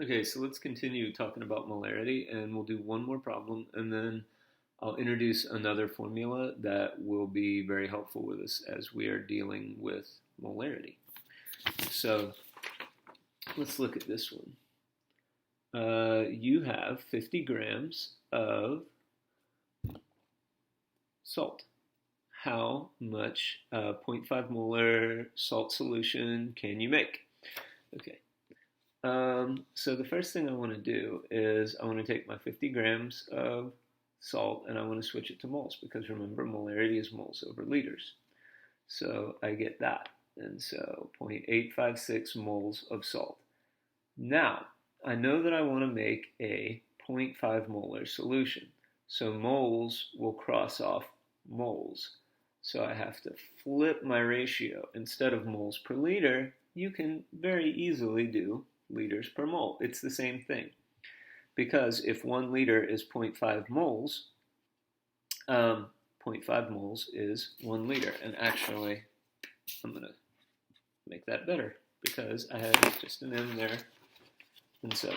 Okay, so let's continue talking about molarity, and we'll do one more problem, and then I'll introduce another formula that will be very helpful with us as we are dealing with molarity. So let's look at this one. You have 50 grams of salt. How much zero point 0.5 molar salt solution can you make? Okay, so the first thing I want to do is I want to take my 50 grams of salt and I want to switch it to moles because remember molarity is moles over liters. So I get that. And so 0.856 moles of salt. Now, I know that I want to make a 0.5 molar solution. So moles will cross off moles. So I have to flip my ratio. Instead of moles per liter, you can very easily do liters per mole. It's the same thing. Because if 1 liter is 0.5 moles, 0.5 moles is 1 liter. And actually, I'm going to make that better because I have just an M there. And so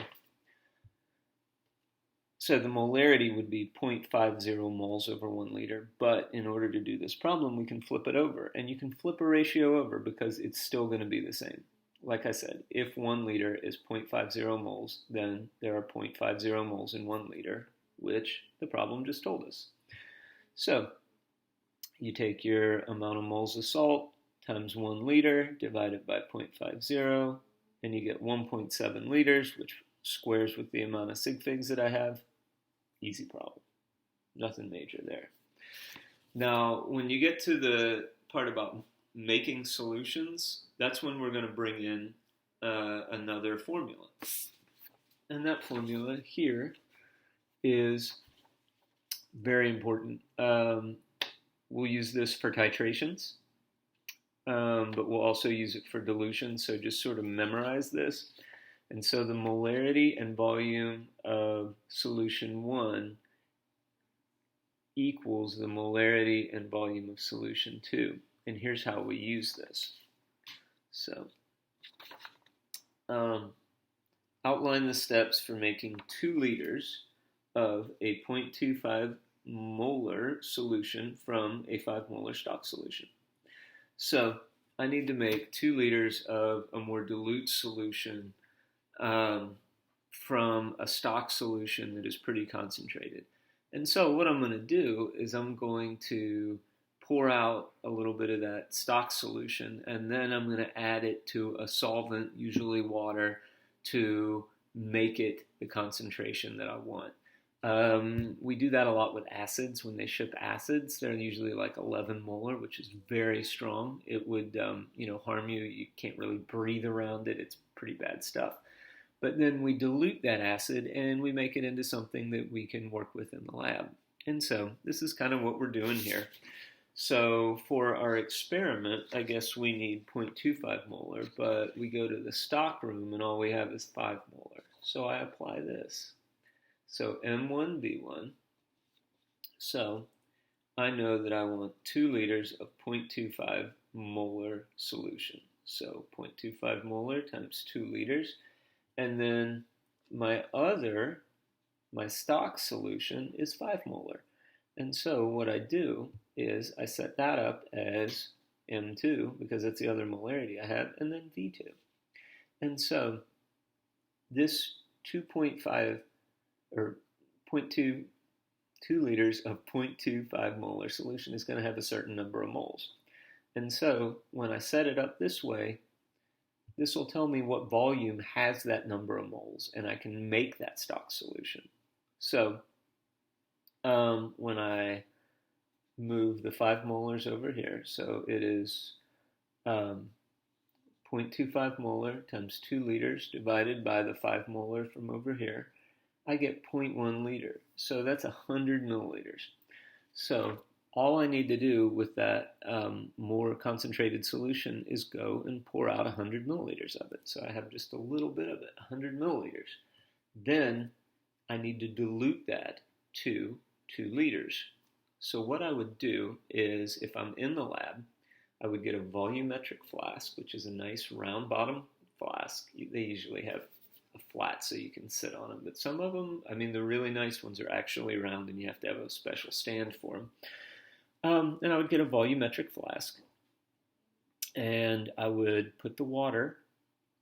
the molarity would be 0.50 moles over 1 liter. But in order to do this problem, we can flip it over. And you can flip a ratio over because it's still going to be the same. Like I said, if 1 liter is 0.50 moles, then there are 0.50 moles in 1 liter, which the problem just told us. So you take your amount of moles of salt times 1 liter divided by 0.50, and you get 1.7 liters, which squares with the amount of sig figs that I have. Easy problem. Nothing major there. Now, when you get to the part about making solutions, that's when we're going to bring in another formula. And that formula here is very important. We'll use this for titrations, but we'll also use it for dilution, so just sort of memorize this. And so the molarity and volume of solution 1 equals the molarity and volume of solution 2. And here's how we use this. So, outline the steps for making 2 liters of a 0.25 molar solution from a 5 molar stock solution. So, I need to make 2 liters of a more dilute solution from a stock solution that is pretty concentrated. And so what I'm going to do is I'm going to pour out a little bit of that stock solution, and then I'm going to add it to a solvent, usually water, to make it the concentration that I want. We do that a lot with acids. When they ship acids, they're usually like 11 molar, which is very strong. It would harm you. You can't really breathe around it. It's pretty bad stuff. But then we dilute that acid and we make it into something that we can work with in the lab. And so this is kind of what we're doing here. So for our experiment, I guess we need 0.25 molar, but we go to the stock room and all we have is 5 molar. So I apply this. So M1V1. So I know that I want 2 liters of 0.25 molar solution. So 0.25 molar times 2 liters. And then my stock solution is 5 molar. And so what I do is I set that up as M2 because that's the other molarity I have, and then V2. And so this 2.5 or 0.2 2 liters of 0.25 molar solution is going to have a certain number of moles. And so when I set it up this way, this will tell me what volume has that number of moles, and I can make that stock solution. So when I move the 5 molars over here, so it is 0.25 molar times 2 liters divided by the 5 molar from over here, I get 0.1 liter. So that's 100 milliliters. So all I need to do with that more concentrated solution is go and pour out 100 milliliters of it. So I have just a little bit of it, 100 milliliters. Then I need to dilute that to 2 liters. So what I would do is, if I'm in the lab, I would get a volumetric flask, which is a nice round bottom flask. They usually have flat so you can sit on them. But some of them, I mean, the really nice ones are actually round, and you have to have a special stand for them. And I would get a volumetric flask, and I would put the water,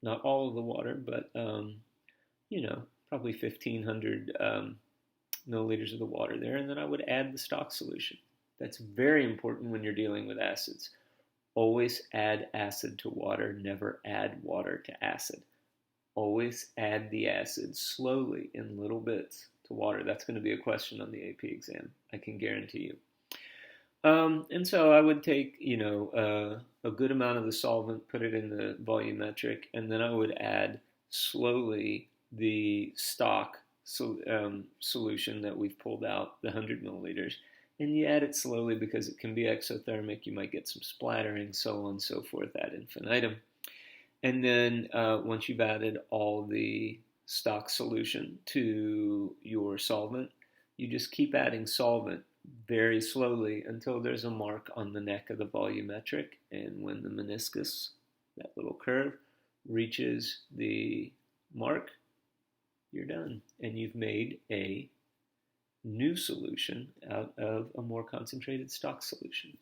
not all of the water, but probably 1,500 milliliters of the water there, and then I would add the stock solution. That's very important when you're dealing with acids. Always add acid to water, never add water to acid. Always add the acid slowly in little bits to water. That's going to be a question on the AP exam, I can guarantee you. And so I would take, a good amount of the solvent, put it in the volumetric, and then I would add slowly the stock solution that we've pulled out, the 100 milliliters. And you add it slowly because it can be exothermic. You might get some splattering, so on and so forth, ad infinitum. And then once you've added all the stock solution to your solvent, you just keep adding solvent very slowly until there's a mark on the neck of the volumetric. And when the meniscus, that little curve, reaches the mark, you're done. And you've made a new solution out of a more concentrated stock solution.